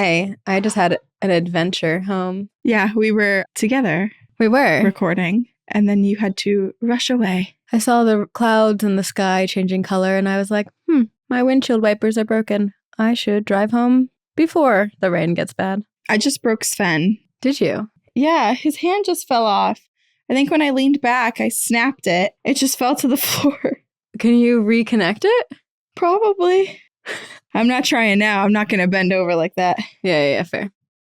Hey, I just had an adventure home. Yeah, we were together We were. recording, and then you had to rush away. I saw the clouds in the sky changing color, and I was like, my windshield wipers are broken. I should drive home before the rain gets bad. I just broke Sven. Did you? Yeah, his hand just fell off. I think when I leaned back, I snapped it. It just fell to the floor. Can you reconnect it? Probably. I'm not trying now. I'm not going to bend over like that. Yeah, fair.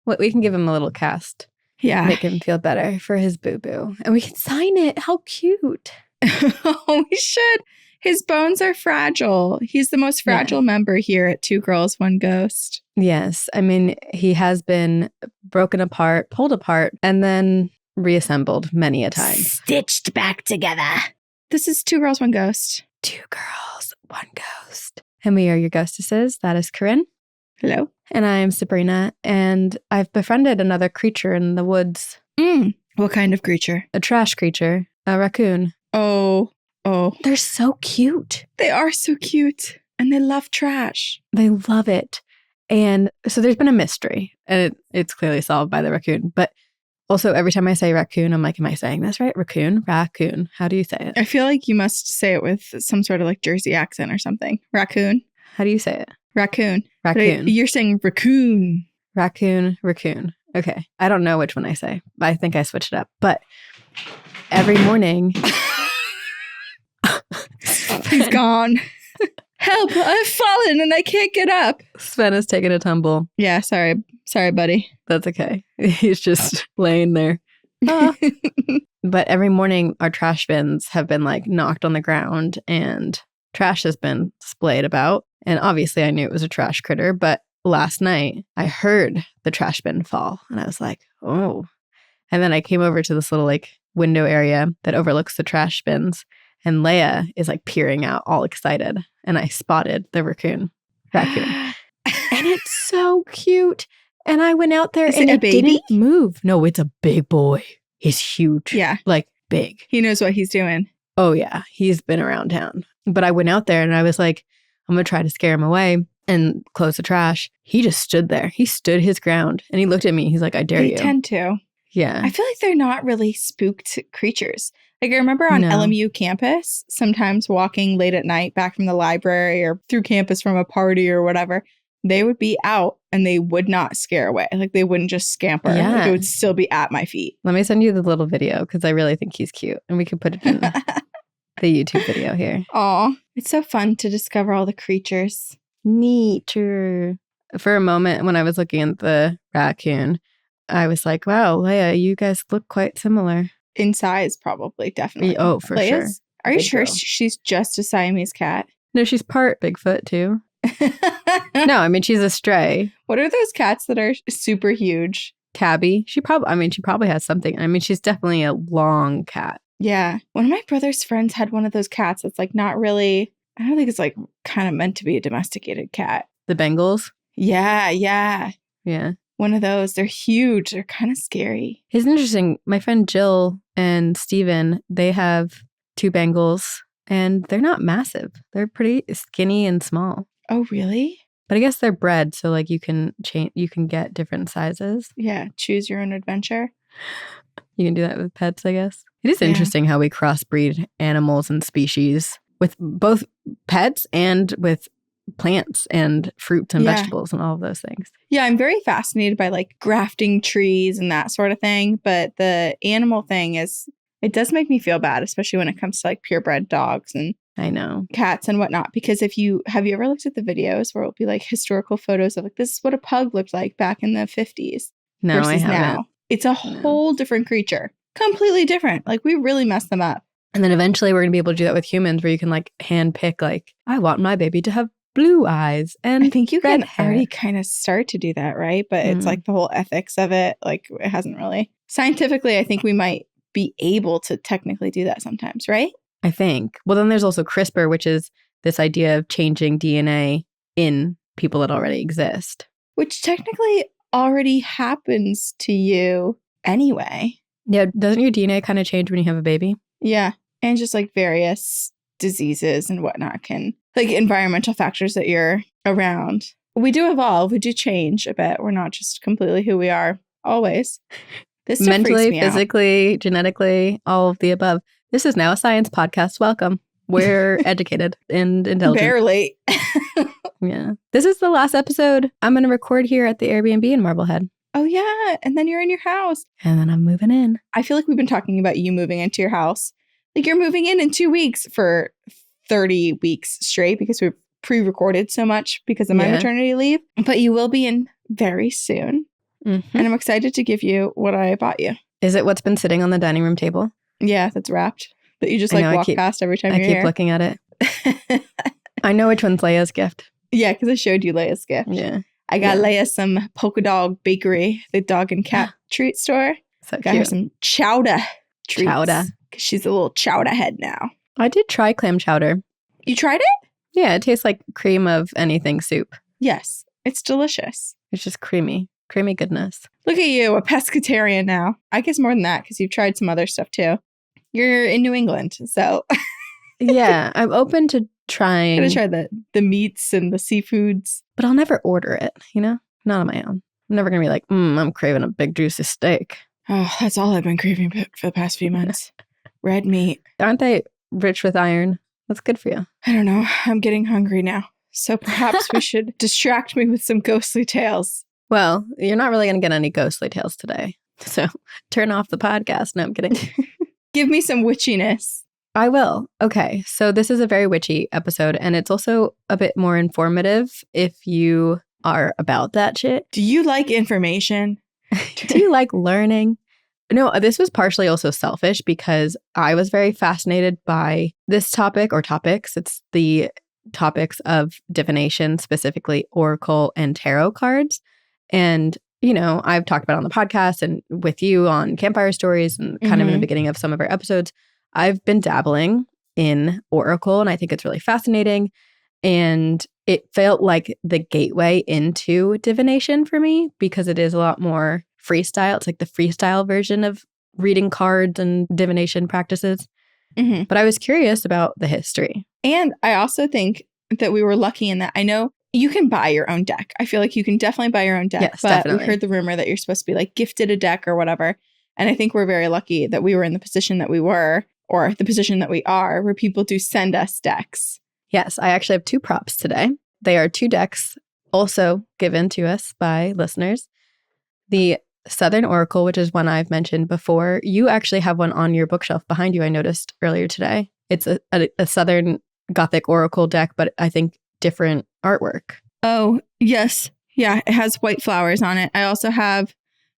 Well, we can give him a little cast. Yeah. Make him feel better for his boo-boo. And we can sign it. How cute. Oh, we should. His bones are fragile. He's the most fragile member here at Two Girls, One Ghost. Yes. I mean, he has been broken apart, pulled apart, and then reassembled many a time. Stitched back together. This is Two Girls, One Ghost. Two Girls, One Ghost. And we are your ghostesses. That is Corinne. Hello. And I am Sabrina. And I've befriended another creature in the woods. What kind of creature? A trash creature. A raccoon. Oh. They're so cute. They are so cute. And they love trash. They love it. And so there's been a mystery. And it's clearly solved by the raccoon. But also, every time I say raccoon, I'm like, am I saying this right? Raccoon? Raccoon. How do you say it? I feel like you must say it with some sort of like Jersey accent or something. Raccoon. How do you say it? Raccoon. Raccoon. You're saying raccoon. Raccoon. Okay. I don't know which one I say. I think I switched it up. But every morning... He's gone. Help! I've fallen and I can't get up. Sven has taken a tumble. Yeah, sorry, buddy. That's okay. He's just laying there. But every morning, our trash bins have been like knocked on the ground and trash has been splayed about. And obviously, I knew it was a trash critter. But last night, I heard the trash bin fall and I was like, oh. And then I came over to this little like window area that overlooks the trash bins. And Leia is like peering out, all excited. And I spotted the raccoon. And it's so cute. And I went out there and it didn't move. No, it's a big boy. He's huge. Yeah. Like big. He knows what he's doing. Oh, yeah. He's been around town. But I went out there and I was like, I'm going to try to scare him away and close the trash. He just stood there. He stood his ground. And he looked at me. He's like, I dare you. They tend to. Yeah. I feel like they're not really spooked creatures. Like I remember on LMU campus, sometimes walking late at night back from the library or through campus from a party or whatever, they would be out and they would not scare away. Like they wouldn't just scamper. Yeah. Like, it would still be at my feet. Let me send you the little video because I really think he's cute. And we could put it in the YouTube video here. Aw, it's so fun to discover all the creatures. Neater. For a moment when I was looking at the raccoon, I was like, wow, Leia, you guys look quite similar. In size, probably, definitely. Oh, for sure. Are you Big sure girl. she's just a Siamese cat? No, she's part Bigfoot too. No, I mean, she's a stray. What are those cats that are super huge? Tabby. She probably has something. I mean, she's definitely a long cat. Yeah. One of my brother's friends had one of those cats that's like not really, I don't think it's like kind of meant to be a domesticated cat. The Bengals? Yeah. Yeah. One of those. They're huge. They're kind of scary. It's interesting. My friend Jill and Steven, they have 2 Bengals and they're not massive. They're pretty skinny and small. Oh, really? But I guess they're bred, so like you can get different sizes. Yeah, choose your own adventure. You can do that with pets, I guess. It is interesting how we crossbreed animals and species with both pets and with plants and fruits and vegetables and all of those things. Yeah, I'm very fascinated by like grafting trees and that sort of thing. But the animal thing it does make me feel bad, especially when it comes to like purebred dogs and I know. Cats and whatnot. Because have you ever looked at the videos where it'll be like historical photos of like, this is what a pug looked like back in the 50s No, versus I haven't. now? It's a whole different creature. Completely different. Like we really messed them up. And then eventually we're going to be able to do that with humans where you can like hand pick like, I want my baby to have blue eyes and I think you red can hair. already kind of start to do that, right? But it's like the whole ethics of it. Like it hasn't really. Scientifically, I think we might be able to technically do that sometimes, right? I think. Well, then there's also CRISPR, which is this idea of changing DNA in people that already exist. Which technically already happens to you anyway. Yeah, doesn't your DNA kind of change when you have a baby? Yeah. And just like various diseases and whatnot can, like environmental factors that you're around. We do evolve. We do change a bit. We're not just completely who we are always. This stuff mentally, freaks me physically, genetically, all of the above. This is now a science podcast. Welcome. We're educated and intelligent. Barely. Yeah. This is the last episode I'm going to record here at the Airbnb in Marblehead. Oh, yeah. And then you're in your house. And then I'm moving in. I feel like we've been talking about you moving into your house. Like you're moving in 2 weeks for 30 weeks straight because we've pre-recorded so much because of my maternity leave. But you will be in very soon. Mm-hmm. And I'm excited to give you what I bought you. Is it what's been sitting on the dining room table? Yeah, that's wrapped. That you just walk past every time you're here. I keep looking at it. I know which one's Leia's gift. Yeah, because I showed you Leia's gift. Yeah. I got Leia some Polka Dog Bakery, the dog and cat treat store. So got her some chowder treats. Chowder. Because she's a little chowder head now. I did try clam chowder. You tried it? Yeah, it tastes like cream of anything soup. Yes, it's delicious. It's just creamy goodness. Look at you, a pescatarian now. I guess more than that because you've tried some other stuff too. You're in New England, so. Yeah, I'm open to trying. I'm going to try the meats and the seafoods. But I'll never order it, not on my own. I'm never going to be like, I'm craving a big juicy steak. Oh, that's all I've been craving for the past few months. Red meat. Aren't they rich with iron? That's good for you. I don't know. I'm getting hungry now. So perhaps we should distract me with some ghostly tales. Well, you're not really going to get any ghostly tales today. So turn off the podcast. No, I'm kidding. Give me some witchiness. I will. Okay. So this is a very witchy episode, and it's also a bit more informative if you are about that shit. Do you like information? Do you like learning? No, this was partially also selfish because I was very fascinated by this topic or topics. It's the topics of divination, specifically oracle and tarot cards. And, I've talked about it on the podcast and with you on Campfire Stories and kind of in the beginning of some of our episodes. I've been dabbling in oracle and I think it's really fascinating. And it felt like the gateway into divination for me because it is a lot more freestyle. It's like the freestyle version of reading cards and divination practices. Mm-hmm. But I was curious about the history. And I also think that we were lucky in that. I know you can buy your own deck. I feel like you can definitely buy your own deck. Yes, but definitely. We heard the rumor that you're supposed to be like gifted a deck or whatever. And I think we're very lucky that we were in the position that we were, or the position that we are, where people do send us decks. Yes, I actually have 2 props today. They are 2 decks also given to us by listeners. The Southern Oracle, which is one I've mentioned before. You actually have one on your bookshelf behind you, I noticed earlier today. It's a Southern Gothic Oracle deck, but I think different artwork. Oh, yes. Yeah, it has white flowers on it. I also have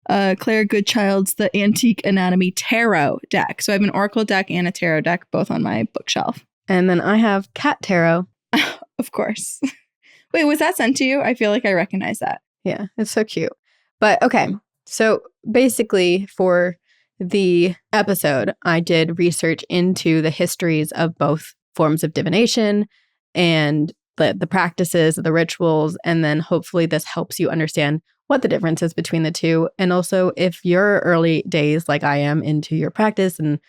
Claire Goodchild's The Antique Anatomy Tarot deck. So I have an Oracle deck and a Tarot deck, both on my bookshelf. And then I have Cat Tarot. Of course. Wait, was that sent to you? I feel like I recognize that. Yeah, it's so cute. But okay, so basically for the episode, I did research into the histories of both forms of divination and the practices, the rituals, and then hopefully this helps you understand what the difference is between the two. And also if you're early days like I am into your practice and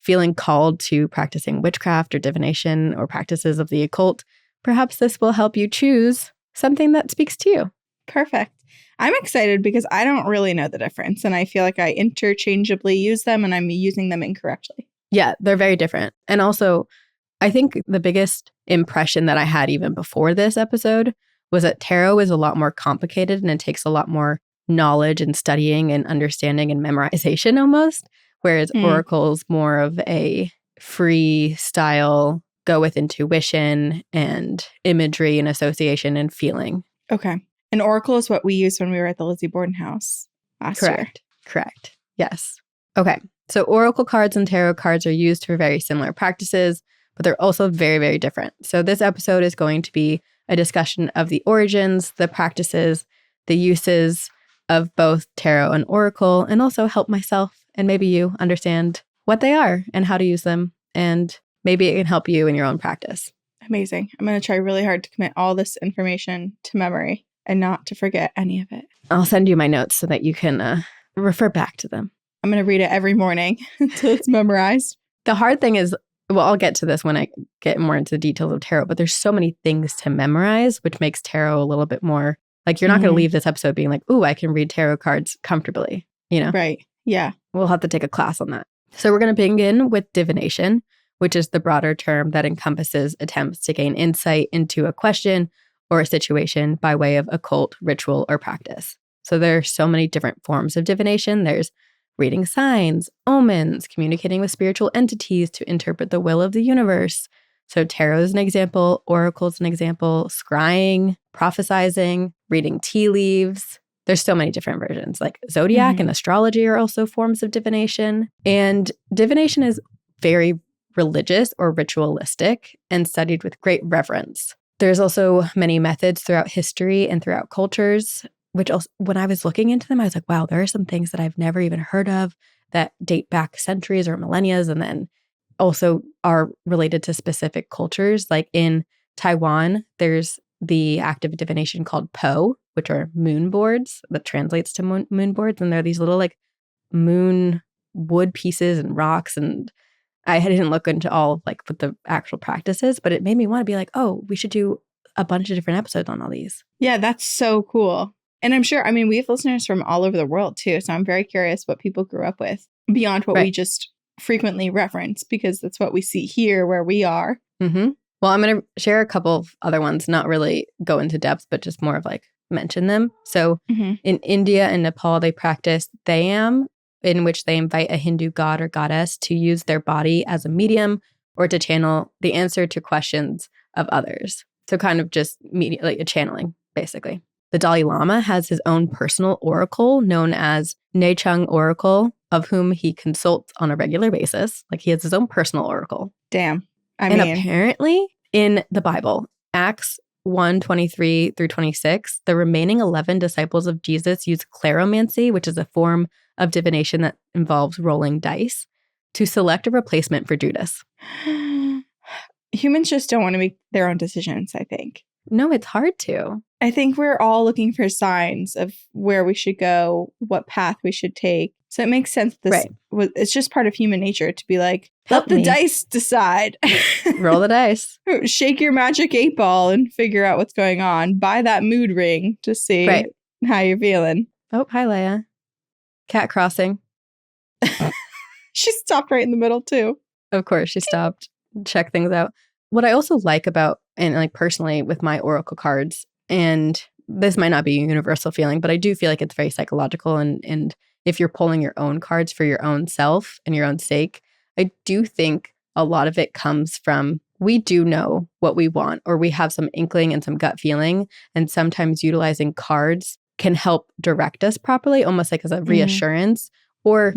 feeling called to practicing witchcraft or divination or practices of the occult, perhaps this will help you choose something that speaks to you. Perfect. I'm excited because I don't really know the difference. And I feel like I interchangeably use them and I'm using them incorrectly. Yeah, they're very different. And also, I think the biggest impression that I had even before this episode was that tarot is a lot more complicated and it takes a lot more knowledge and studying and understanding and memorization almost, whereas oracle is more of a freestyle, go with intuition and imagery and association and feeling. Okay. An oracle is what we used when we were at the Lizzie Borden house last year. Correct. Yes. Okay. So oracle cards and tarot cards are used for very similar practices, but they're also very, very different. So this episode is going to be a discussion of the origins, the practices, the uses of both tarot and oracle, and also help myself and maybe you understand what they are and how to use them. And maybe it can help you in your own practice. Amazing. I'm going to try really hard to commit all this information to memory and not to forget any of it. I'll send you my notes so that you can refer back to them. I'm going to read it every morning until it's memorized. The hard thing is well, I'll get to this when I get more into the details of tarot, but there's so many things to memorize, which makes tarot a little bit more like you're not going to leave this episode being like, ooh, I can read tarot cards comfortably, you know? Right. Yeah. We'll have to take a class on that. So we're going to begin with divination, which is the broader term that encompasses attempts to gain insight into a question or a situation by way of occult, ritual, or practice. So there are so many different forms of divination. There's reading signs, omens, communicating with spiritual entities to interpret the will of the universe. So tarot is an example, oracle is an example, scrying, prophesizing, reading tea leaves. There's so many different versions. Like zodiac and astrology are also forms of divination. And divination is very religious or ritualistic and studied with great reverence. There's also many methods throughout history and throughout cultures, which also, when I was looking into them, I was like, wow, there are some things that I've never even heard of that date back centuries or millennia, and then also are related to specific cultures. Like in Taiwan, there's the act of divination called Po, which are moon boards, that translates to moon boards. And they're these little like moon wood pieces and rocks. And I didn't look into all of like what the actual practice is, but it made me want to be like, oh, we should do a bunch of different episodes on all these. Yeah, that's so cool. And I'm sure, I mean, we have listeners from all over the world too. So I'm very curious what people grew up with beyond what we just frequently reference, because that's what we see here where we are. Mm-hmm. Well, I'm going to share a couple of other ones, not really go into depth, but just more of like mention them. So in India and Nepal, they practice Thayam, in which they invite a Hindu god or goddess to use their body as a medium or to channel the answer to questions of others. So kind of just like a channeling, basically. The Dalai Lama has his own personal oracle known as Nechung Oracle, of whom he consults on a regular basis. Like he has his own personal oracle. Damn. And apparently in the Bible, Acts 1:23 through 26, the remaining 11 disciples of Jesus use claromancy, which is a form of divination that involves rolling dice, to select a replacement for Judas. Humans just don't want to make their own decisions, I think. No, it's hard to. I think we're all looking for signs of where we should go, what path we should take. So it makes sense. It's just part of human nature to be like, let the dice decide. Roll the dice. Shake your magic 8-ball and figure out what's going on. Buy that mood ring to see how you're feeling. Oh, hi, Leia. Cat crossing. She stopped right in the middle, too. Of course, she stopped. Check things out. What I also like about, and like personally with my oracle cards, and this might not be a universal feeling, but I do feel like it's very psychological. And if you're pulling your own cards for your own self and your own sake, I do think a lot of it comes from, we do know what we want, or we have some inkling and some gut feeling. And sometimes utilizing cards can help direct us properly, almost like as a reassurance. Or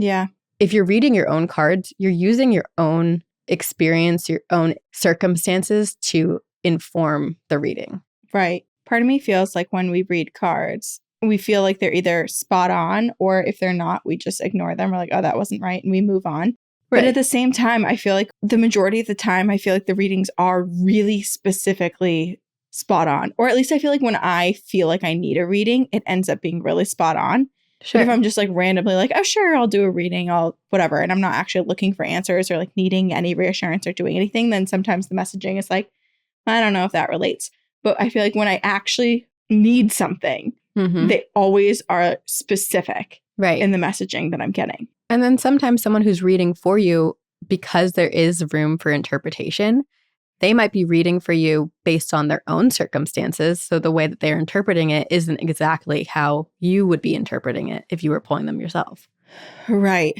if you're reading your own cards, you're using your own experience, your own circumstances to inform the reading. Right. Part of me feels like when we read cards, we feel like they're either spot on, or if they're not, we just ignore them. We're like, oh, that wasn't right, and we move on. Right. But at the same time, I feel like the majority of the time, I feel like the readings are really specifically spot on. Or at least I feel like when I feel like I need a reading, it ends up being really spot on. Sure. But if I'm just like randomly like, oh, sure, I'll do a reading, I'll whatever, and I'm not actually looking for answers or like needing any reassurance or doing anything, then sometimes the messaging is like, I don't know if that relates. But I feel like when I actually need something, they always are specific in the messaging that I'm getting. And then sometimes someone who's reading for you, because there is room for interpretation, they might be reading for you based on their own circumstances. So the way that they're interpreting it isn't exactly how you would be interpreting it if you were pulling them yourself. Right.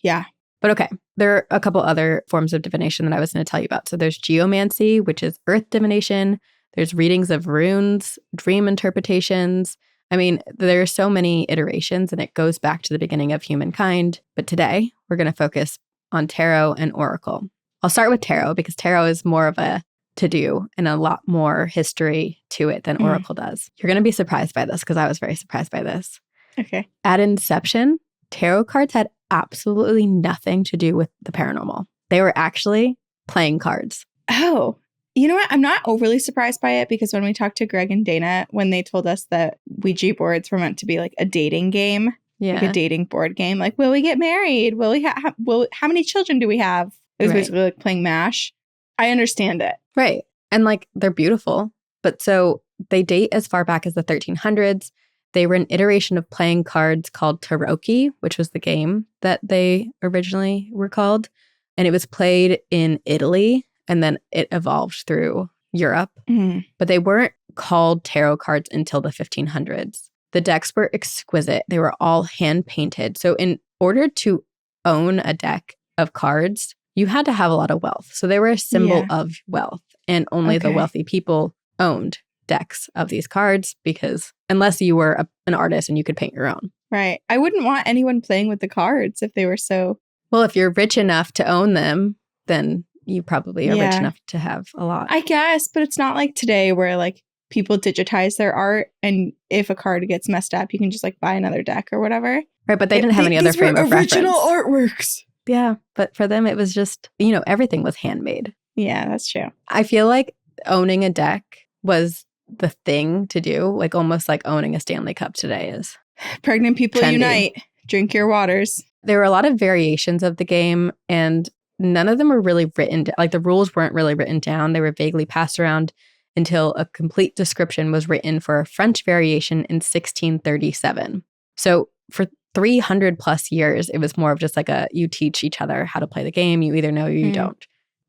Yeah. But okay, there are a couple other forms of divination that I was going to tell you about. So there's geomancy, which is earth divination. There's readings of runes, dream interpretations. I mean, there are so many iterations, and it goes back to the beginning of humankind. But today, we're going to focus on tarot and oracle. I'll start with tarot because tarot is more of a to-do and a lot more history to it than oracle does. You're going to be surprised by this because I was very surprised by this. Okay. At inception, tarot cards had absolutely nothing to do with the paranormal. They were actually playing cards. Oh, you know what? I'm not overly surprised by it because when we talked to Greg and Dana, when they told us that Ouija boards were meant to be like a dating game, like a dating board game, like, will we get married? Will we how many children do we have? It was basically like playing MASH. I understand it. Right. And like they're beautiful. But so they date as far back as the 1300s. They were an iteration of playing cards called tarocchi, which was the game that they originally were called. And it was played in Italy, and then it evolved through Europe. Mm. But they weren't called tarot cards until the 1500s. The decks were exquisite. They were all hand-painted. So in order to own a deck of cards, you had to have a lot of wealth. So they were a symbol of wealth, and only the wealthy people owned decks of these cards, because unless you were an artist and you could paint your own. Right. I wouldn't want anyone playing with the cards if they were so... Well, if you're rich enough to own them, then you probably are rich enough to have a lot. I guess, but it's not like today where like people digitize their art, and if a card gets messed up, you can just like buy another deck or whatever. Right, but they didn't have any other frame of reference. Original artworks. Yeah, but for them, it was just, everything was handmade. Yeah, that's true. I feel like owning a deck was the thing to do, like almost like owning a Stanley Cup today is. Pregnant people trendy. unite. Drink your waters. There were a lot of variations of the game, and none of them were really written down. Like the rules weren't really written down. They were vaguely passed around until a complete description was written for a French variation in 1637. So for 300 plus years, it was more of just like you teach each other how to play the game. You either know or you don't.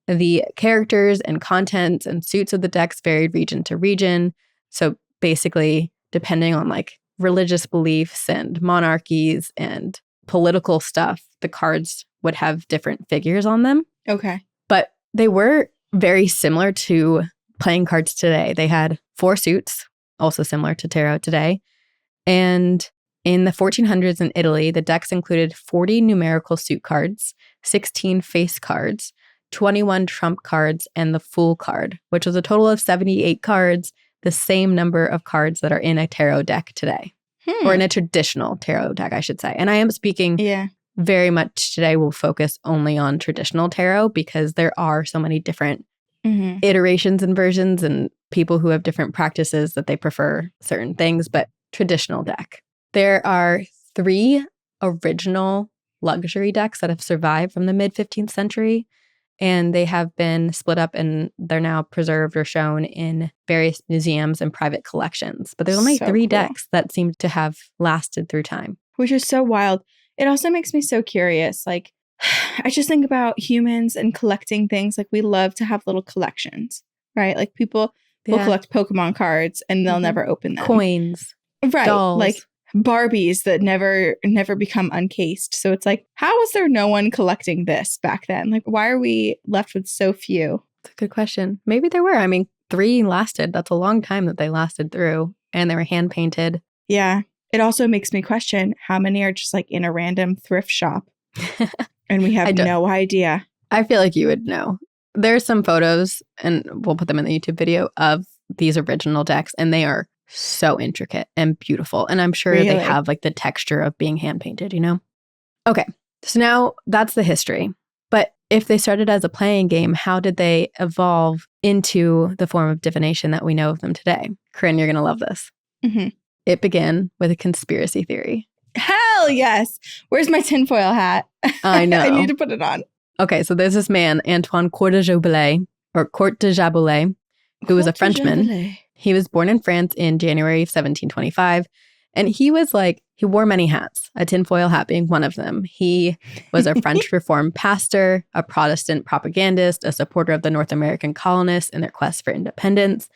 The characters and contents and suits of the decks varied region to region. So basically, depending on like religious beliefs and monarchies and political stuff, the cards would have different figures on them. Okay. But they were very similar to playing cards today. They had 4 suits, also similar to tarot today. And in the 1400s in Italy, the decks included 40 numerical suit cards, 16 face cards, 21 trump cards, and the Fool card, which was a total of 78 cards, the same number of cards that are in a tarot deck today. Or in a traditional tarot deck, I should say. And I am speaking very much today will focus only on traditional tarot, because there are so many different iterations and versions and people who have different practices that they prefer certain things, but traditional deck. There are 3 original luxury decks that have survived from the mid-15th century, and they have been split up and they're now preserved or shown in various museums and private collections. But there's only 3 decks that seem to have lasted through time. Which is so wild. It also makes me so curious. Like, I just think about humans and collecting things. Like, we love to have little collections, right? Like, people will collect Pokemon cards and they'll never open them. Coins. Right. Dolls. Like Barbies that never become uncased. So it's like, how was there no one collecting this back then? Like, why are we left with so few? That's a good question. Maybe there were. I mean, 3 lasted. That's a long time that they lasted through, and they were hand painted. Yeah. It also makes me question how many are just like in a random thrift shop and we have no idea. I feel like you would know. There's some photos, and we'll put them in the YouTube video, of these original decks, and they are so intricate and beautiful. And I'm sure they have like the texture of being hand painted, Okay, so now that's the history. But if they started as a playing game, how did they evolve into the form of divination that we know of them today? Corinne, you're going to love this. It began with a conspiracy theory. Hell yes. Where's my tinfoil hat? I know. I need to put it on. Okay, so there's this man, Antoine Court de Jaboulet, who was a Frenchman. He was born in France in January of 1725. And he was like, he wore many hats, a tinfoil hat being one of them. He was a French Reformed pastor, a Protestant propagandist, a supporter of the North American colonists in their quest for independence.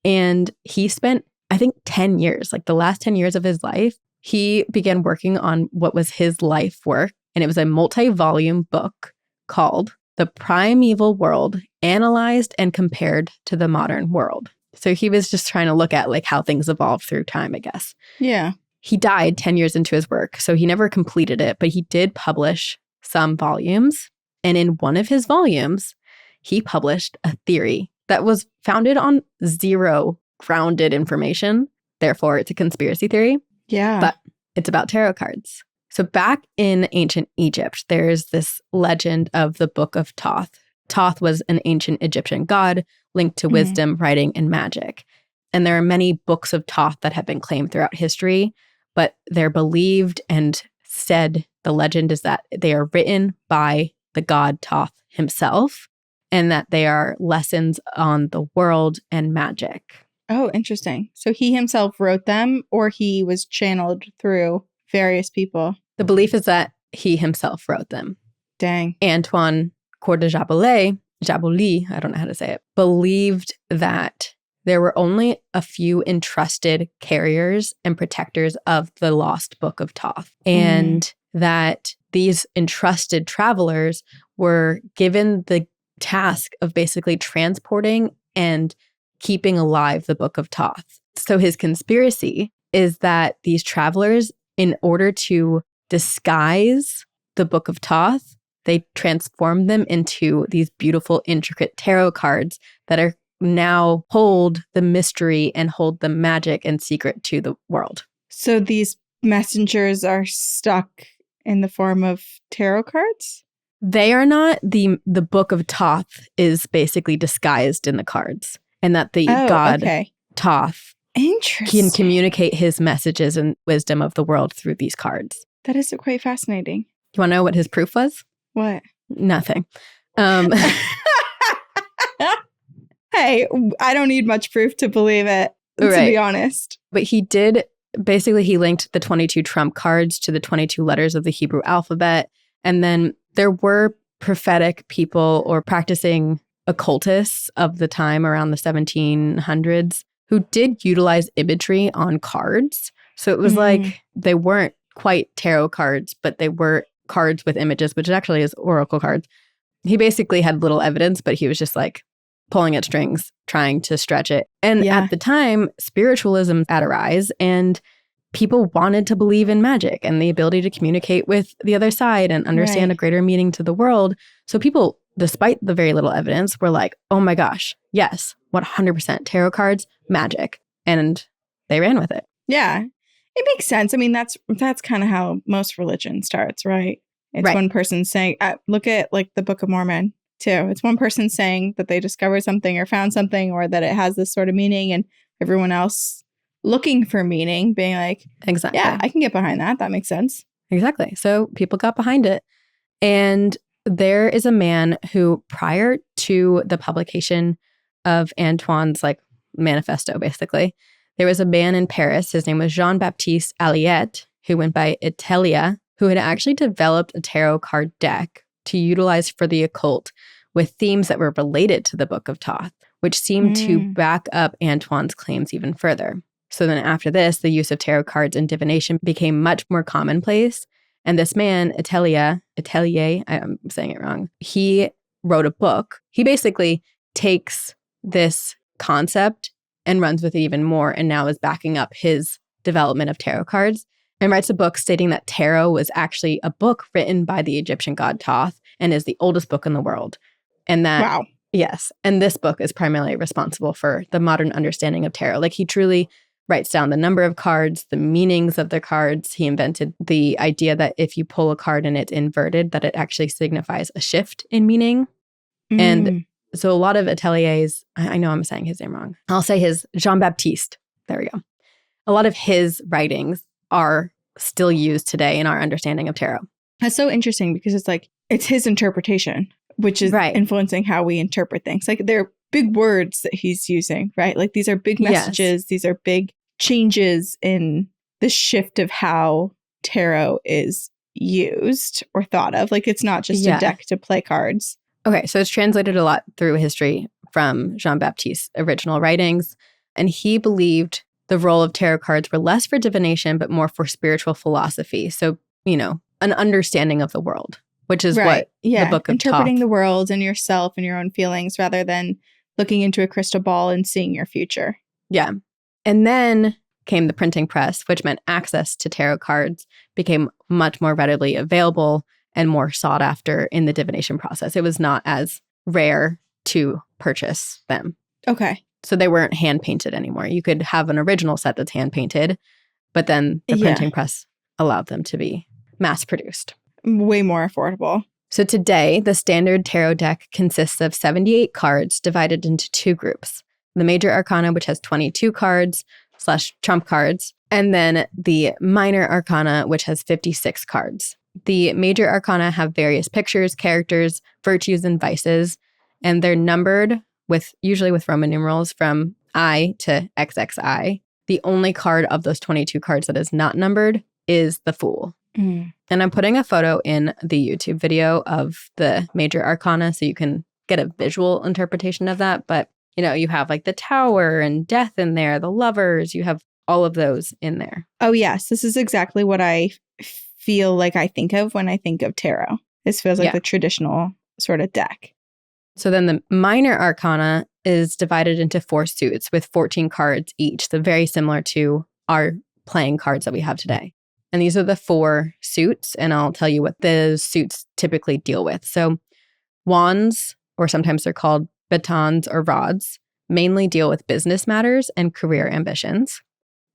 And he spent, I think, 10 years, like the last 10 years of his life, he began working on what was his life work. And it was a multi-volume book called The Primeval World, Analyzed and Compared to the Modern World. So he was just trying to look at like how things evolved through time, I guess. Yeah. He died 10 years into his work, so he never completed it, but he did publish some volumes. And in one of his volumes, he published a theory that was founded on 0 grounded information. Therefore, it's a conspiracy theory. Yeah. But it's about tarot cards. So back in ancient Egypt, there's this legend of the Book of Thoth. Thoth was an ancient Egyptian god linked to wisdom, writing, and magic. And there are many books of Thoth that have been claimed throughout history, but they're believed and said, the legend is that they are written by the god Thoth himself, and that they are lessons on the world and magic. Oh, interesting. So he himself wrote them, or he was channeled through various people? The belief is that he himself wrote them. Dang. Antoine Coeur de Jaboulie, I don't know how to say it, believed that there were only a few entrusted carriers and protectors of the lost book of Thoth, and that these entrusted travelers were given the task of basically transporting and keeping alive the book of Thoth. So his conspiracy is that these travelers, in order to disguise the book of Thoth, they transformed them into these beautiful, intricate tarot cards that are now hold the mystery and hold the magic and secret to the world. So these messengers are stuck in the form of tarot cards? They are not. The book of Thoth is basically disguised in the cards, and that the god Thoth can communicate his messages and wisdom of the world through these cards. That is quite fascinating. You want to know what his proof was? What? Nothing. Hey, I don't need much proof to believe it, to be honest. But he did, basically he linked the 22 trump cards to the 22 letters of the Hebrew alphabet. And then there were prophetic people or practicing occultists of the time around the 1700s who did utilize imagery on cards. So it was like they weren't quite tarot cards, but they were cards with images, which actually is oracle cards. He basically had little evidence, but he was just like pulling at strings, trying to stretch it. And at the time, spiritualism at a rise, and people wanted to believe in magic and the ability to communicate with the other side and understand a greater meaning to the world. So people, despite the very little evidence, were like, oh my gosh, yes, 100% tarot cards, magic. And they ran with it. Yeah, it makes sense. I mean, that's kind of how most religion starts, right? It's one person saying, look at like the Book of Mormon too. It's one person saying that they discovered something or found something or that it has this sort of meaning, and everyone else looking for meaning, being like, exactly, yeah, I can get behind that. That makes sense. Exactly. So people got behind it. And there is a man who, prior to the publication of Antoine's like manifesto, basically, there was a man in Paris. His name was Jean-Baptiste Alliette, who went by Italia, who had actually developed a tarot card deck to utilize for the occult with themes that were related to the Book of Thoth, which seemed to back up Antoine's claims even further. So then after this, the use of tarot cards and divination became much more commonplace. And this man, Atelier, I'm saying it wrong, he wrote a book. He basically takes this concept and runs with it even more, and now is backing up his development of tarot cards, and writes a book stating that tarot was actually a book written by the Egyptian god Thoth and is the oldest book in the world. And that, yes, and this book is primarily responsible for the modern understanding of tarot. Like, he truly writes down the number of cards, the meanings of the cards. He invented the idea that if you pull a card and it's inverted, that it actually signifies a shift in meaning. And so a lot of Atelier's, I know I'm saying his name wrong. I'll say his Jean-Baptiste. There we go. A lot of his writings are still used today in our understanding of tarot. That's so interesting because it's like, it's his interpretation, which is influencing how we interpret things. Like, they're big words that he's using, right? Like, these are big messages. Yes. These are big changes in the shift of how tarot is used or thought of. Like, it's not just a deck to play cards. Okay, so it's translated a lot through history from Jean-Baptiste's original writings. And he believed the role of tarot cards were less for divination, but more for spiritual philosophy. So, you know, an understanding of the world, which is what the Book of interpreting Thoth. the world and yourself and your own feelings rather than looking into a crystal ball and seeing your future. Yeah. And then came the printing press, which meant access to tarot cards became much more readily available and more sought after in the divination process. It was not as rare to purchase them. Okay. So they weren't hand painted anymore. You could have an original set that's hand painted, but then the printing press allowed them to be mass produced. Way more affordable. So today, the standard tarot deck consists of 78 cards divided into two groups. The major arcana, which has 22 cards / trump cards, and then the minor arcana, which has 56 cards. The major arcana have various pictures, characters, virtues, and vices, and they're numbered usually with Roman numerals from I to XXI. The only card of those 22 cards that is not numbered is the Fool. And I'm putting a photo in the YouTube video of the major arcana so you can get a visual interpretation of that. But, you have like the Tower and Death in there, the Lovers, you have all of those in there. Oh, yes. This is exactly what I feel like I think of when I think of tarot. This feels like the traditional sort of deck. So then the minor arcana is divided into 4 suits with 14 cards each. So very similar to our playing cards that we have today. And these are the 4 suits, and I'll tell you what those suits typically deal with. So wands, or sometimes they're called batons or rods, mainly deal with business matters and career ambitions.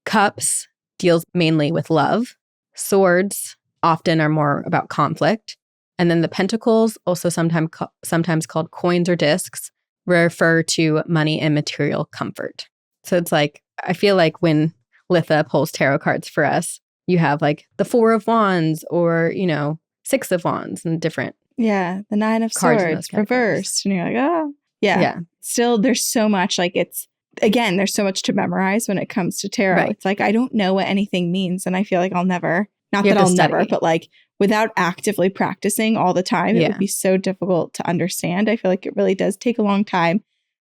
Cups deals mainly with love. Swords often are more about conflict. And then the pentacles, also sometimes called coins or discs, refer to money and material comfort. So it's like, I feel like when Litha pulls tarot cards for us, you have like the 4 of wands or, 6 of wands and different. Yeah, the 9 of swords reversed. And you're like, oh, yeah. Still, there's so much there's so much to memorize when it comes to tarot. Right. It's like, I don't know what anything means. And I feel like I'll never, not that I'll never, but like without actively practicing all the time, it would be so difficult to understand. I feel like it really does take a long time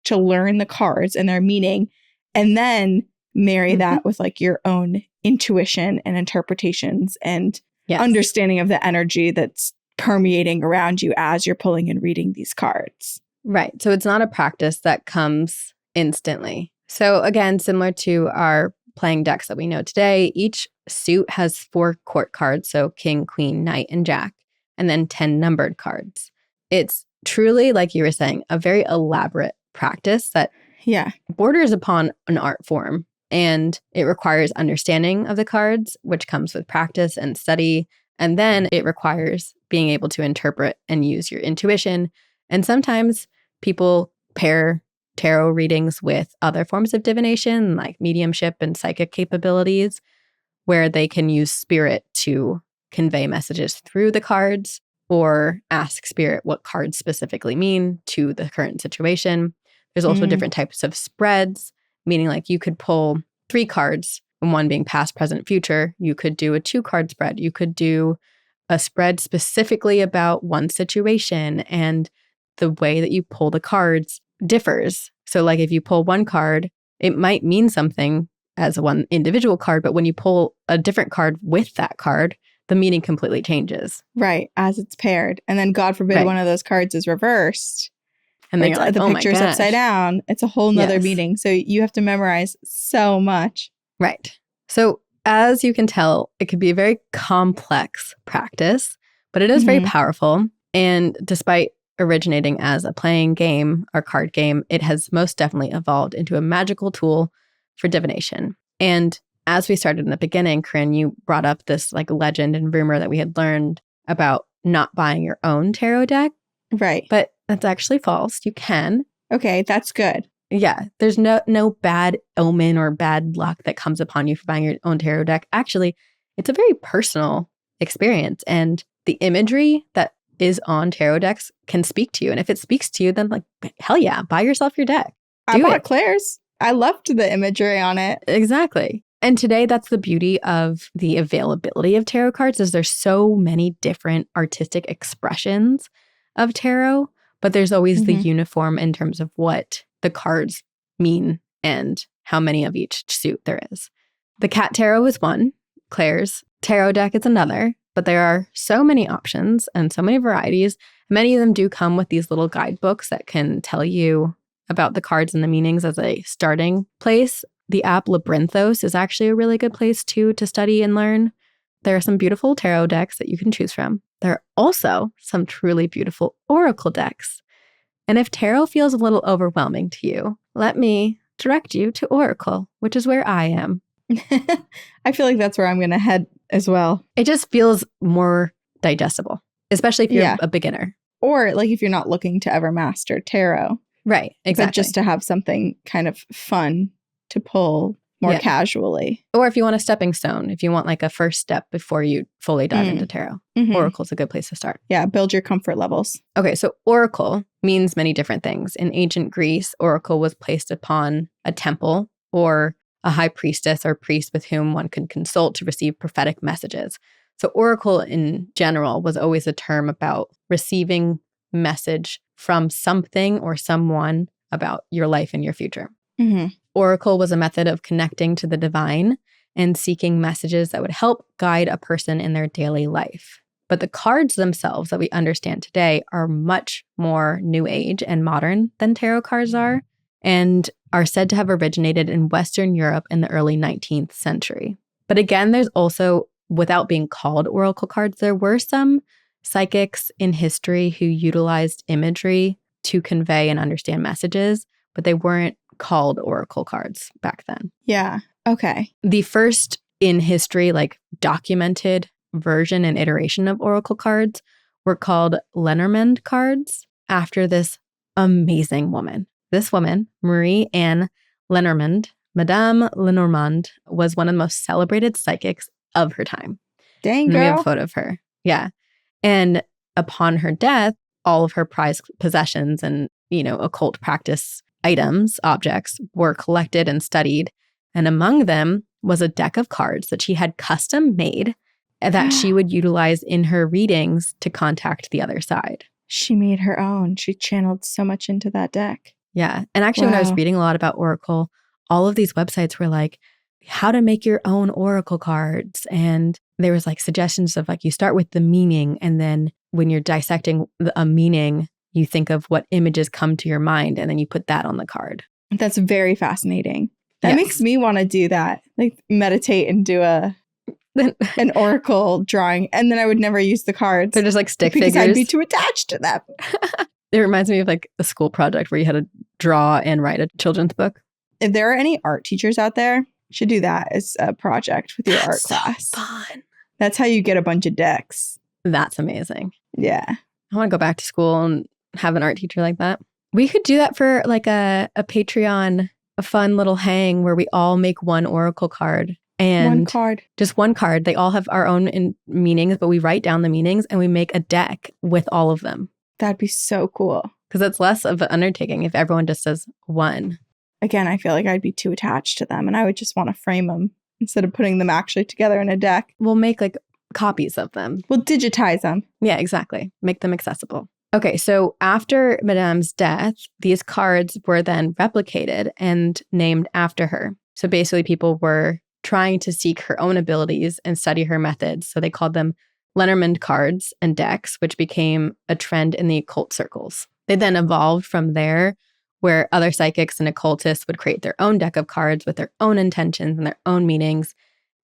to learn the cards and their meaning and then marry that with like your own intuition and interpretations and understanding of the energy that's permeating around you as you're pulling and reading these cards. Right. So it's not a practice that comes instantly. So again, similar to our playing decks that we know today, each suit has 4 court cards. So king, queen, knight, and jack, and then 10 numbered cards. It's truly, like you were saying, a very elaborate practice that borders upon an art form. And it requires understanding of the cards, which comes with practice and study. And then it requires being able to interpret and use your intuition. And sometimes people pair tarot readings with other forms of divination, like mediumship and psychic capabilities, where they can use spirit to convey messages through the cards or ask spirit what cards specifically mean to the current situation. There's also different types of spreads, meaning like you could pull 3 cards, and one being past, present, future. You could do a 2-card spread. You could do a spread specifically about one situation, and the way that you pull the cards differs. So like if you pull one card, it might mean something as one individual card, but when you pull a different card with that card, the meaning completely changes. Right, as it's paired. And then God forbid one of those cards is reversed. And then like, the picture's upside down. It's a whole nother meaning. So you have to memorize so much. Right. So as you can tell, it could be a very complex practice, but it is very powerful. And despite originating as a playing game or card game, it has most definitely evolved into a magical tool for divination. And as we started in the beginning, Corinne, you brought up this like legend and rumor that we had learned about not buying your own tarot deck. Right. But that's actually false. You can. Okay, that's good. Yeah. There's no bad omen or bad luck that comes upon you for buying your own tarot deck. Actually, it's a very personal experience. And the imagery that is on tarot decks can speak to you. And if it speaks to you, then like, hell yeah, buy yourself your deck. I bought Claire's. I loved the imagery on it. Exactly. And today, that's the beauty of the availability of tarot cards is there's so many different artistic expressions of tarot, but there's always the uniform in terms of what the cards mean and how many of each suit there is. The cat tarot is one. Claire's tarot deck is another, but there are so many options and so many varieties. Many of them do come with these little guidebooks that can tell you about the cards and the meanings as a starting place. The app Labyrinthos is actually a really good place too to study and learn. There are some beautiful tarot decks that you can choose from. There are also some truly beautiful oracle decks. And if tarot feels a little overwhelming to you, let me direct you to Oracle, which is where I am. I feel like that's where I'm going to head as well. It just feels more digestible, especially if you're a beginner. Or like if you're not looking to ever master tarot. Right, exactly. But just to have something kind of fun to pull, more casually. Or if you want a stepping stone, if you want like a first step before you fully dive into tarot, Oracle's a good place to start. Yeah, build your comfort levels. Okay, so oracle means many different things. In ancient Greece, oracle was placed upon a temple or a high priestess or priest with whom one could consult to receive prophetic messages. So oracle in general was always a term about receiving message from something or someone about your life and your future. Oracle was a method of connecting to the divine and seeking messages that would help guide a person in their daily life. But the cards themselves that we understand today are much more new age and modern than tarot cards are, and are said to have originated in Western Europe in the early 19th century. But again, there's also, without being called oracle cards, there were some psychics in history who utilized imagery to convey and understand messages, but they weren't called oracle cards back then. Yeah. Okay. The first in history, like documented version and iteration of oracle cards were called Lenormand cards after this amazing woman. This woman, Marie Anne Lenormand, Madame Lenormand, was one of the most celebrated psychics of her time. Dang, and girl. we have a photo of her. Yeah. And upon her death, all of her prized possessions and, occult practice items, objects, were collected and studied. And among them was a deck of cards that she had custom made that she would utilize in her readings to contact the other side. She made her own. She channeled so much into that deck. Yeah. And actually, when I was reading a lot about Oracle, all of these websites were like, how to make your own Oracle cards. And there was like suggestions of like, you start with the meaning. And then when you're dissecting a meaning, you think of what images come to your mind. And then you put that on the card. That's very fascinating. That makes me want to do that. Like meditate and do an Oracle drawing. And then I would never use the cards. They're just like stick because figures. I'd be too attached to them. It reminds me of like a school project where you had to draw and write a children's book. If there are any art teachers out there, you should do that as a project with your art class. Fun. That's how you get a bunch of decks. That's amazing. Yeah. I want to go back to school and have an art teacher like that. We could do that for like a Patreon, a fun little hang where we all make one Oracle card. And one card. Just one card. They all have our own meanings, but we write down the meanings and we make a deck with all of them. That'd be so cool. Because it's less of an undertaking if everyone just does one. Again, I feel like I'd be too attached to them and I would just want to frame them instead of putting them actually together in a deck. We'll make like copies of them. We'll digitize them. Yeah, exactly. Make them accessible. Okay, so after Madame's death, these cards were then replicated and named after her. So basically people were trying to seek her own abilities and study her methods. So they called them Lenormand cards and decks, which became a trend in the occult circles. They then evolved from there, where other psychics and occultists would create their own deck of cards with their own intentions and their own meanings.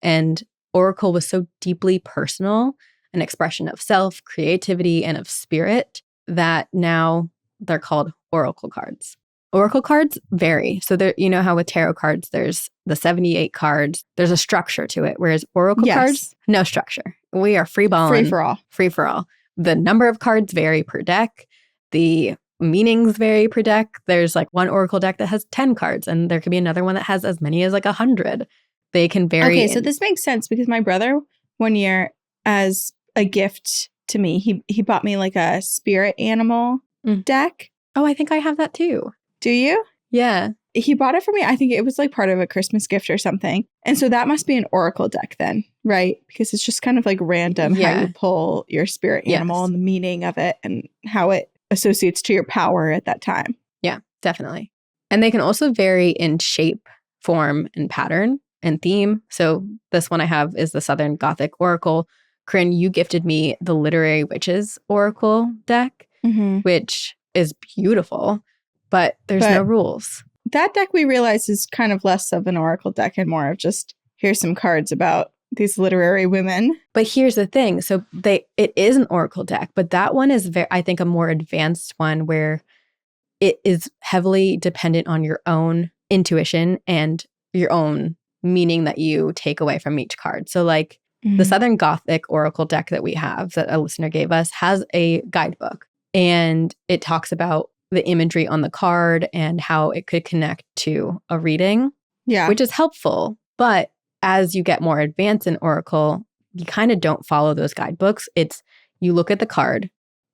And Oracle was so deeply personal, an expression of self, creativity, and of spirit, that now they're called Oracle cards. Oracle cards vary. So there, how with tarot cards, there's the 78 cards. There's a structure to it, whereas Oracle cards, no structure. We are freeballing. Free for all. Free for all. The number of cards vary per deck. The meanings vary per deck. There's like one Oracle deck that has 10 cards, and there could be another one that has as many as like 100. They can vary. Okay, so this makes sense because my brother, one year, as a gift to me, he bought me like a spirit animal deck. Oh, I think I have that too. Do you? Yeah. He bought it for me. I think it was like part of a Christmas gift or something. And so that must be an Oracle deck then, right? Because it's just kind of like random how you pull your spirit animal and the meaning of it and how it associates to your power at that time. Yeah, definitely. And they can also vary in shape, form, and pattern and theme. So this one I have is the Southern Gothic Oracle. Corinne, you gifted me the Literary Witches Oracle deck, which is beautiful, but there's no rules. That deck we realize is kind of less of an Oracle deck and more of just, here's some cards about these literary women. But here's the thing. So it is an Oracle deck, but that one is, I think, a more advanced one where it is heavily dependent on your own intuition and your own meaning that you take away from each card. So like the Southern Gothic Oracle deck that we have that a listener gave us has a guidebook, and it talks about the imagery on the card and how it could connect to a reading. which is helpful. But as you get more advanced in Oracle, you kind of don't follow those guidebooks. It's you look at the card.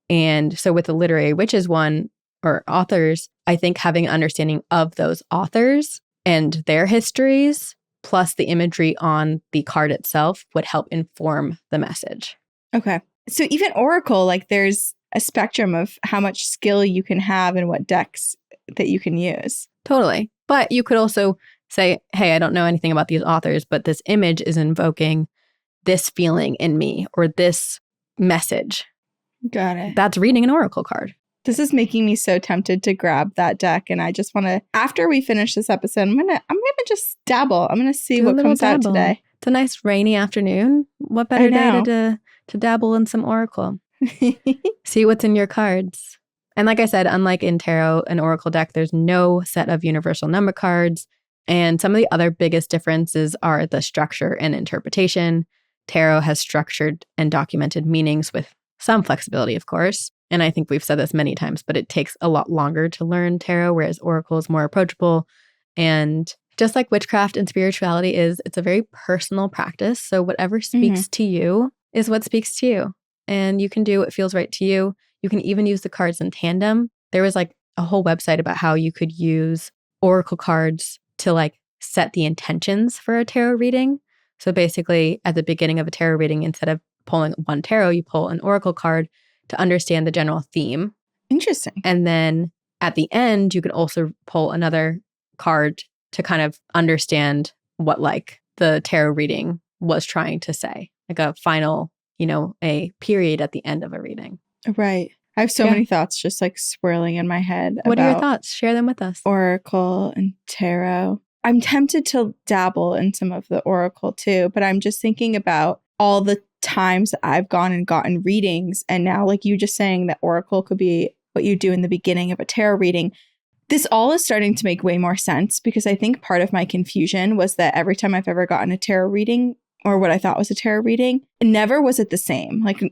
And so with the literary witches one or authors, I think having an understanding of those authors and their histories plus the imagery on the card itself would help inform the message. Okay. So even Oracle, like there's a spectrum of how much skill you can have and what decks that you can use. Totally. But you could also say, hey, I don't know anything about these authors, but this image is invoking this feeling in me or this message. Got it. That's reading an Oracle card. This is making me so tempted to grab that deck. And I just want to, after we finish this episode, I'm gonna just dabble. I'm going to see what comes out today. It's a nice rainy afternoon. What better day to dabble in some Oracle? See what's in your cards. And like I said, unlike in Tarot and Oracle deck, there's no set of universal number cards. And some of the other biggest differences are the structure and interpretation. Tarot has structured and documented meanings with some flexibility, of course. And I think we've said this many times, but it takes a lot longer to learn tarot, whereas Oracle is more approachable. And just like witchcraft and spirituality it's a very personal practice. So whatever speaks to you is what speaks to you. And you can do what feels right to you. You can even use the cards in tandem. There was like a whole website about how you could use Oracle cards to like set the intentions for a tarot reading. So basically at the beginning of a tarot reading, instead of pulling one tarot, you pull an Oracle card to understand the general theme. Interesting. And then at the end, you could also pull another card to kind of understand what like the tarot reading was trying to say, like a final, a period at the end of a reading. Right. I have so many thoughts just like swirling in my head. What are your thoughts? Share them with us. Oracle and tarot. I'm tempted to dabble in some of the Oracle too, but I'm just thinking about all the times that I've gone and gotten readings. And now, like you just saying that Oracle could be what you do in the beginning of a tarot reading. This all is starting to make way more sense because I think part of my confusion was that every time I've ever gotten a tarot reading or what I thought was a tarot reading, never was it the same. Like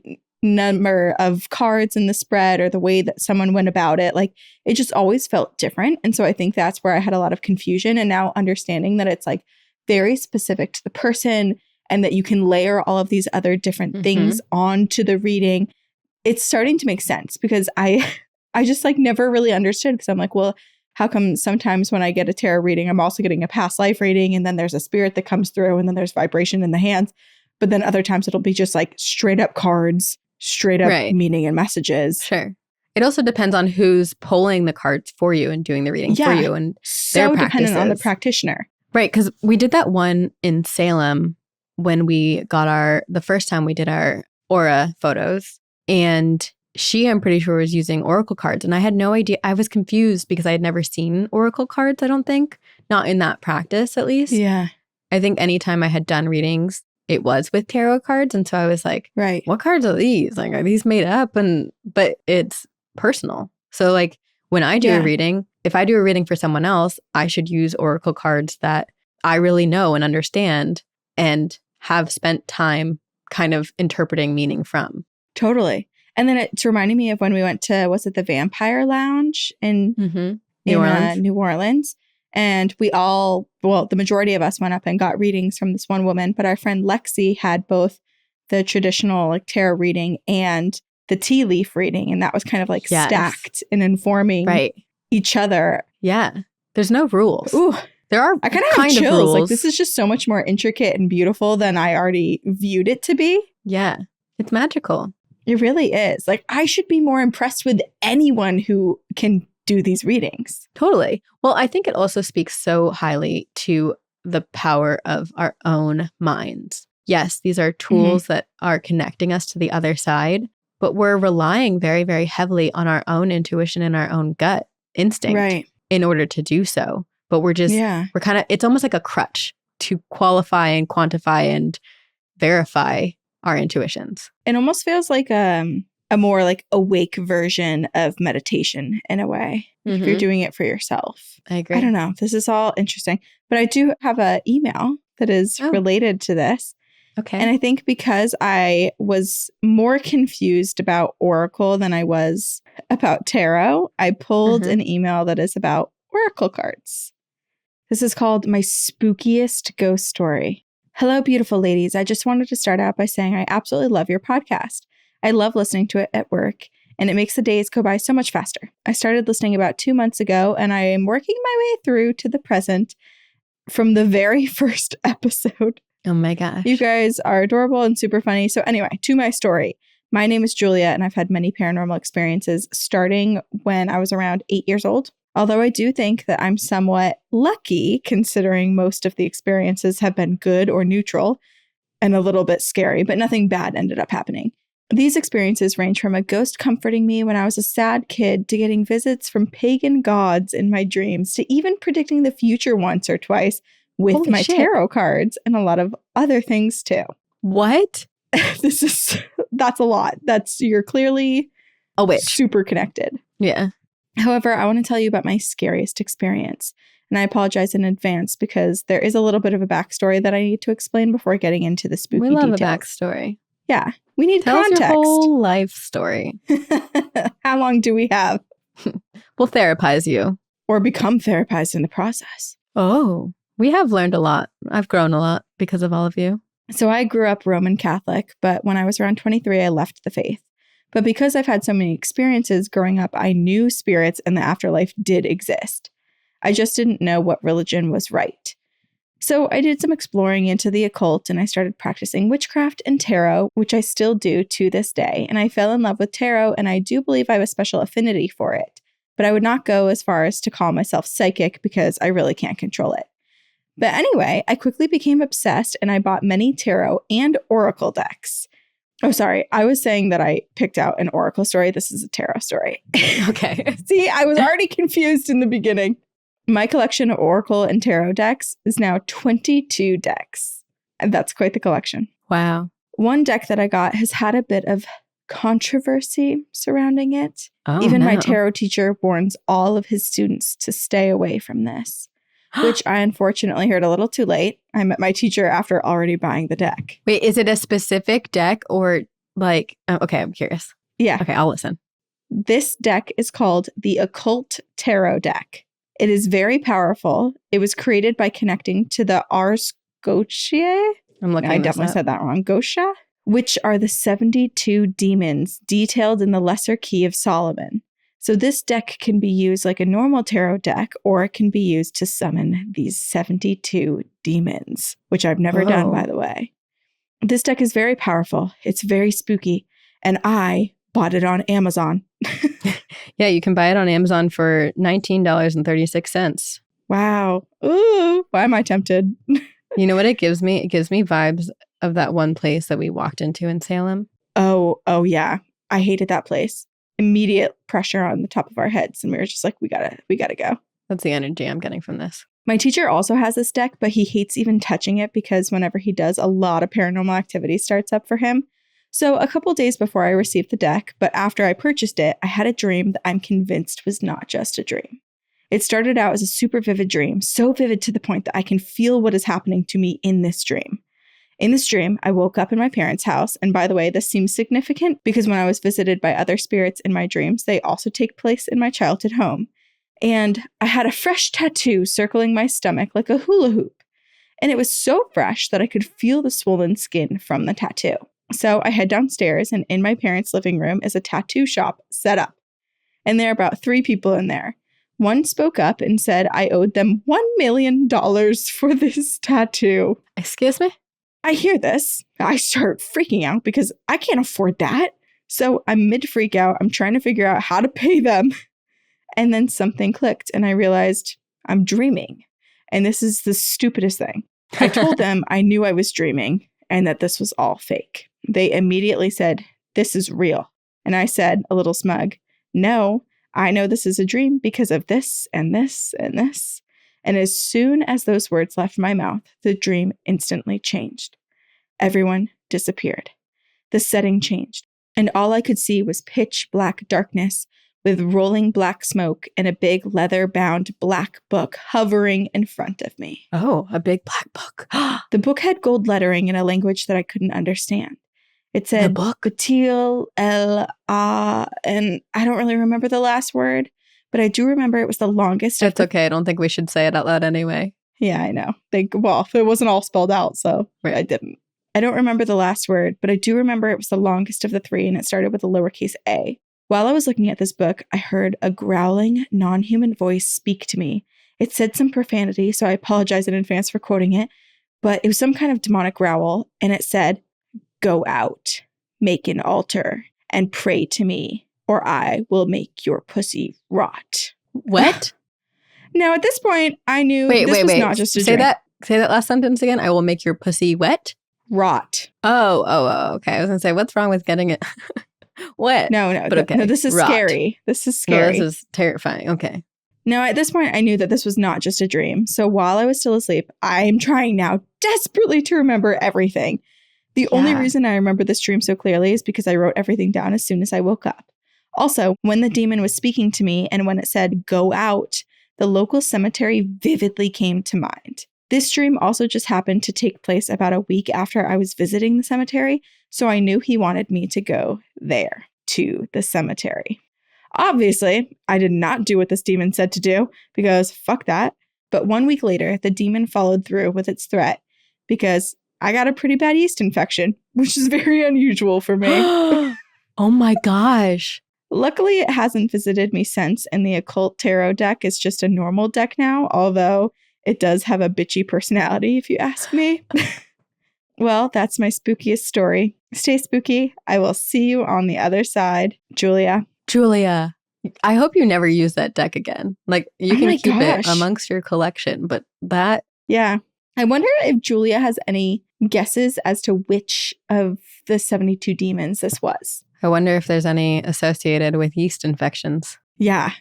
number of cards in the spread or the way that someone went about it. Like it just always felt different. And so I think that's where I had a lot of confusion. And now understanding that it's like very specific to the person and that you can layer all of these other different things onto the reading, it's starting to make sense because I just like never really understood because I'm like, well, how come sometimes when I get a tarot reading, I'm also getting a past life reading and then there's a spirit that comes through and then there's vibration in the hands. But then other times it'll be just like straight up cards, straight up meaning and messages. Sure. It also depends on who's pulling the cards for you and doing the reading for you and their practices. Dependent on the practitioner. Right. Because we did that one in Salem when we got the first time we did our aura photos. And she, I'm pretty sure, was using Oracle cards. And I had no idea. I was confused because I had never seen Oracle cards, I don't think. Not in that practice, at least. Yeah. I think anytime I had done readings, it was with tarot cards. And so I was like, what cards are these? Like, are these made up? But it's personal. So like when I do a reading, if I do a reading for someone else, I should use Oracle cards that I really know and understand and have spent time kind of interpreting meaning from. Totally. And then it's reminding me of when we went to, was it the Vampire Lounge in New Orleans? And we all, well, the majority of us went up and got readings from this one woman. But our friend Lexi had both the traditional like tarot reading and the tea leaf reading. And that was kind of like stacked and informing each other. Yeah. There's no rules. Ooh. There are I kind of have chills. Rules. Like this is just so much more intricate and beautiful than I already viewed it to be. Yeah. It's magical. It really is. Like I should be more impressed with anyone who can do these readings. Totally. Well, I think it also speaks so highly to the power of our own minds. Yes, these are tools that are connecting us to the other side, but we're relying very, very heavily on our own intuition and our own gut instinct in order to do so. But we're just, we're kind of, it's almost like a crutch to qualify and quantify and verify our intuitions. It almost feels like a more like awake version of meditation in a way, if you're doing it for yourself. I agree. I don't know. This is all interesting. But I do have an email that is related to this. Okay. And I think because I was more confused about Oracle than I was about tarot, I pulled an email that is about Oracle cards. This is called My Spookiest Ghost Story. Hello, beautiful ladies. I just wanted to start out by saying I absolutely love your podcast. I love listening to it at work, and it makes the days go by so much faster. I started listening about 2 months ago, and I am working my way through to the present from the very first episode. Oh my gosh. You guys are adorable and super funny. So anyway, to my story. My name is Julia, and I've had many paranormal experiences starting when I was around 8 years old. Although I do think that I'm somewhat lucky, considering most of the experiences have been good or neutral and a little bit scary, but nothing bad ended up happening. These experiences range from a ghost comforting me when I was a sad kid to getting visits from pagan gods in my dreams to even predicting the future once or twice with Holy my shit. tarot cards and a lot of other things too. What? That's a lot. You're clearly A witch. super connected. Yeah. However, I want to tell you about my scariest experience. And I apologize in advance because there is a little bit of a backstory that I need to explain before getting into the spooky We love details. a backstory. Yeah, we need Tell context. us your whole life story. How long do we have? We'll therapize you. Or become therapized in the process. Oh, we have learned a lot. I've grown a lot because of all of you. So I grew up Roman Catholic, but when I was around 23, I left the faith. But because I've had so many experiences growing up, I knew spirits and the afterlife did exist. I just didn't know what religion was right. So I did some exploring into the occult and I started practicing witchcraft and tarot, which I still do to this day. And I fell in love with tarot, and I do believe I have a special affinity for it. But I would not go as far as to call myself psychic because I really can't control it. But anyway, I quickly became obsessed and I bought many tarot and oracle decks. Oh, sorry. I was saying that I picked out an oracle story. This is a tarot story. Okay. See, I was already confused in the beginning. My collection of oracle and tarot decks is now 22 decks. And that's quite the collection. Wow. One deck that I got has had a bit of controversy surrounding it. Oh, Even my no. tarot teacher warns all of his students to stay away from this. Which I unfortunately heard a little too late. I met my teacher after already buying the deck. Wait, is it a specific deck or like, okay, I'm curious. Yeah. Okay, I'll listen. This deck is called the Occult Tarot Deck. It is very powerful. It was created by connecting to the Ars Goetia. I'm looking I this definitely up. said that wrong. Goetia, which are the 72 demons detailed in the Lesser Key of Solomon. So this deck can be used like a normal tarot deck, or it can be used to summon these 72 demons, which I've never done, by the way. This deck is very powerful. It's very spooky, and I bought it on Amazon. Yeah, you can buy it on Amazon for $19.36. Wow. Ooh, why am I tempted? You know what it gives me? It gives me vibes of that one place that we walked into in Salem. Oh, yeah. I hated that place. Immediate pressure on the top of our heads, and we were just like, we gotta go. That's the energy I'm getting from this. My teacher also has this deck, but he hates even touching it because whenever he does, a lot of paranormal activity starts up for him. So a couple days before I received the deck, but after I purchased it, I had a dream that I'm convinced was not just a dream. It started out as a super vivid dream, so vivid to the point that I can feel what is happening to me in this dream. In this dream, I woke up in my parents' house, and by the way, this seems significant because when I was visited by other spirits in my dreams, they also take place in my childhood home. And I had a fresh tattoo circling my stomach like a hula hoop. And it was so fresh that I could feel the swollen skin from the tattoo. So I head downstairs, and in my parents' living room is a tattoo shop set up. And there are about 3 people in there. One spoke up and said I owed them $1 million for this tattoo. Excuse me? I hear this. I start freaking out because I can't afford that. So I'm mid freak out. I'm trying to figure out how to pay them. And then something clicked and I realized I'm dreaming. And this is the stupidest thing. I told them I knew I was dreaming and that this was all fake. They immediately said, "This is real." And I said, a little smug, "No, I know this is a dream because of this and this and this." And as soon as those words left my mouth, the dream instantly changed. Everyone disappeared. The setting changed, and all I could see was pitch black darkness with rolling black smoke and a big leather-bound black book hovering in front of me. Oh, a big black book. The book had gold lettering in a language that I couldn't understand. It said, The book? Batil El A, and I don't really remember the last word, but I do remember it was the longest. It's okay. I don't think we should say it out loud anyway. Yeah, I know. Well, it wasn't all spelled out, so I didn't. I don't remember the last word, but I do remember it was the longest of the three, and it started with a lowercase a. While I was looking at this book, I heard a growling, non-human voice speak to me. It said some profanity, so I apologize in advance for quoting it, but it was some kind of demonic growl, and it said, "Go out, make an altar, and pray to me, or I will make your pussy rot." What? Now, at this point, I knew this was not just a Say dream. Say that last sentence again. I will make your pussy wet? Rot. Oh, okay. I was going to say, what's wrong with getting it wet? No. But okay. No, this is Rot. scary. This is scary. No, this is terrifying. Okay. Now, at this point, I knew that this was not just a dream. So while I was still asleep, I'm trying now desperately to remember everything. The only reason I remember this dream so clearly is because I wrote everything down as soon as I woke up. Also, when the demon was speaking to me and when it said, "Go out," the local cemetery vividly came to mind. This dream also just happened to take place about a week after I was visiting the cemetery, so I knew he wanted me to go there, to the cemetery. Obviously, I did not do what this demon said to do, because fuck that. But 1 week later, the demon followed through with its threat, because I got a pretty bad yeast infection, which is very unusual for me. Oh my gosh. Luckily, it hasn't visited me since, and the occult tarot deck is just a normal deck now, although it does have a bitchy personality, if you ask me. Well, that's my spookiest story. Stay spooky. I will see you on the other side. Julia, I hope you never use that deck again. Like, you can keep it amongst your collection, but that... Yeah. I wonder if Julia has any guesses as to which of the 72 demons this was. I wonder if there's any associated with yeast infections. Yeah.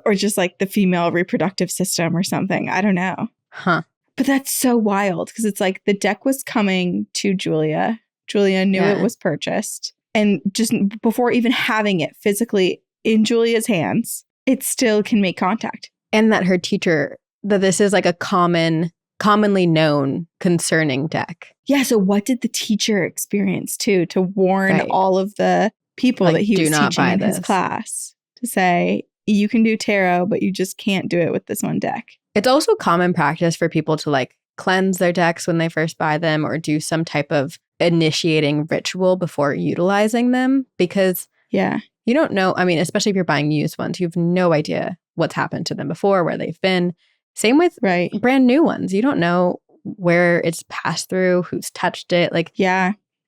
Or just like the female reproductive system or something. I don't know. Huh. But that's so wild because it's like the deck was coming to Julia. Julia knew it was purchased. And just before even having it physically in Julia's hands, it still can make contact. And that her teacher, that this is like a commonly known concerning deck. Yeah. So what did the teacher experience too to warn all of the people that he was teaching in his class to say, you can do tarot, but you just can't do it with this one deck? It's also common practice for people to like cleanse their decks when they first buy them or do some type of initiating ritual before utilizing them because you don't know. I mean, especially if you're buying used ones, you have no idea what's happened to them before, where they've been. Same with brand new ones. You don't know where it's passed through, who's touched it. Like,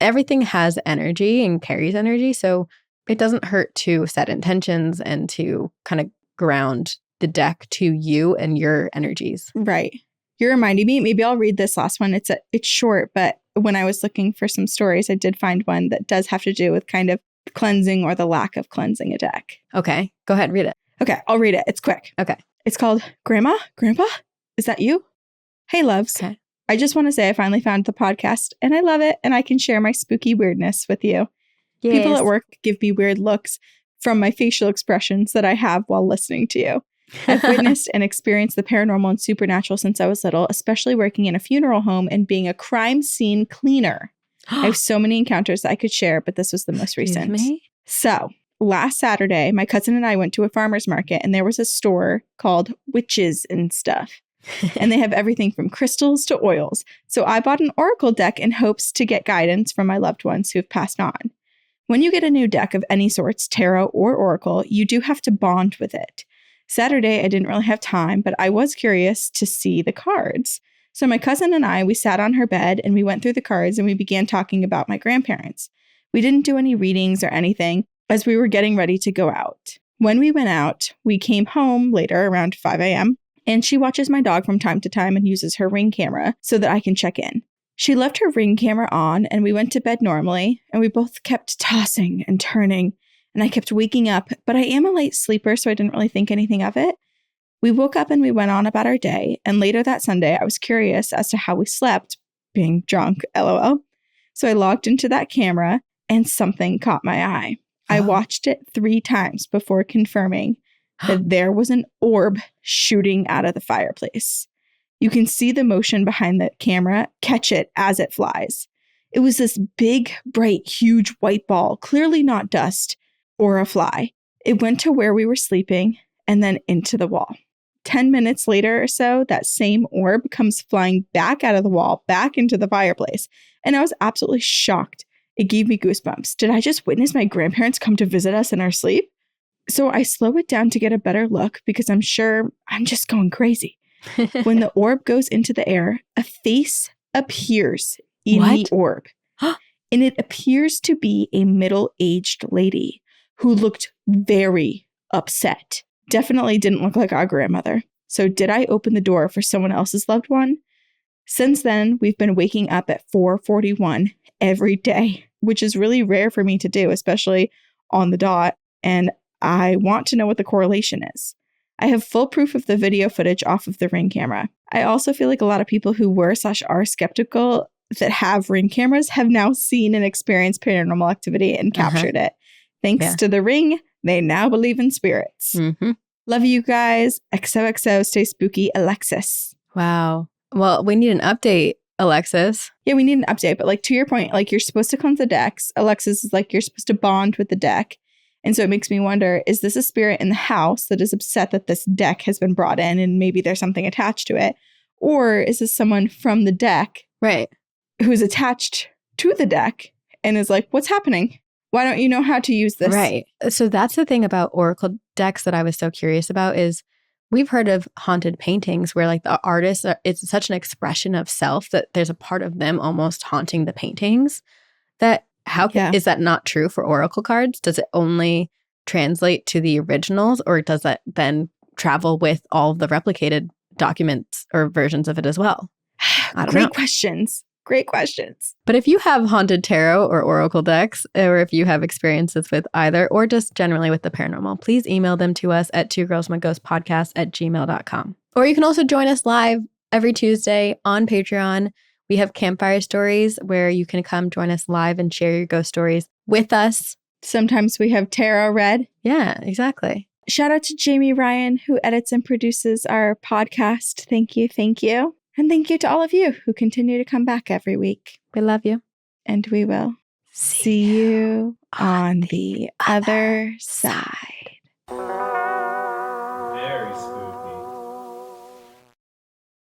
everything has energy and carries energy. So it doesn't hurt to set intentions and to kind of ground the deck to you and your energies. Right. You're reminding me. Maybe I'll read this last one. It's short, but when I was looking for some stories, I did find one that does have to do with kind of cleansing or the lack of cleansing a deck. Okay. Go ahead. Read it. Okay. I'll read it. It's quick. Okay. It's called Grandpa? Is that you? Hey, loves. Okay. I just want to say I finally found the podcast and I love it and I can share my spooky weirdness with you. Yes. People at work give me weird looks from my facial expressions that I have while listening to you. I've witnessed and experienced the paranormal and supernatural since I was little, especially working in a funeral home and being a crime scene cleaner. I have so many encounters that I could share, but this was the most recent. So, last Saturday, my cousin and I went to a farmer's market and there was a store called Witches and Stuff. And they have everything from crystals to oils. So I bought an oracle deck in hopes to get guidance from my loved ones who have passed on. When you get a new deck of any sorts, tarot or oracle, you do have to bond with it. Saturday, I didn't really have time, but I was curious to see the cards. So my cousin and I, we sat on her bed and we went through the cards and we began talking about my grandparents. We didn't do any readings or anything as we were getting ready to go out. When we went out, we came home later around 5 a.m. and she watches my dog from time to time and uses her Ring camera so that I can check in. She left her Ring camera on and we went to bed normally and we both kept tossing and turning and I kept waking up, but I am a light sleeper so I didn't really think anything of it. We woke up and we went on about our day, and later that Sunday I was curious as to how we slept, being drunk, LOL. So I logged into that camera and something caught my eye. I watched it 3 times before confirming that there was an orb shooting out of the fireplace. You can see the motion behind the camera catch it as it flies. It was this big, bright, huge white ball, clearly not dust or a fly. It went to where we were sleeping and then into the wall. 10 minutes later or so, that same orb comes flying back out of the wall, back into the fireplace. And I was absolutely shocked. It gave me goosebumps. Did I just witness my grandparents come to visit us in our sleep? So I slow it down to get a better look because I'm sure I'm just going crazy. When the orb goes into the air, a face appears in the orb. And it appears to be a middle-aged lady who looked very upset. Definitely didn't look like our grandmother. So did I open the door for someone else's loved one? Since then, we've been waking up at 4:41 every day, which is really rare for me to do, especially on the dot. And I want to know what the correlation is. I have full proof of the video footage off of the Ring camera. I also feel like a lot of people who were/are skeptical that have Ring cameras have now seen and experienced paranormal activity and captured it. Thanks to the Ring, they now believe in spirits. Love you guys. XOXO. Stay spooky, Alexis. Wow. Well, we need an update, Alexis. Yeah, we need an update. But like to your point, like you're supposed to cleanse the decks. Alexis is like you're supposed to bond with the deck. And so it makes me wonder, is this a spirit in the house that is upset that this deck has been brought in and maybe there's something attached to it? Or is this someone from the deck who's attached to the deck and is like, what's happening? Why don't you know how to use this? Right. So that's the thing about oracle decks that I was so curious about is we've heard of haunted paintings where like the artist, it's such an expression of self that there's a part of them almost haunting the paintings. That is that not true for oracle cards? Does it only translate to the originals or does that then travel with all of the replicated documents or versions of it as well? I don't know. Great questions. But if you have haunted tarot or oracle decks, or if you have experiences with either, or just generally with the paranormal, please email them to us at twogirlsonegghostpodcast@gmail.com. Or you can also join us live every Tuesday on Patreon. We have campfire stories where you can come join us live and share your ghost stories with us. Sometimes we have tarot read. Yeah, exactly. Shout out to Jamie Ryan, who edits and produces our podcast. Thank you. Thank you. And thank you to all of you who continue to come back every week. We love you. And we will see you on the other side.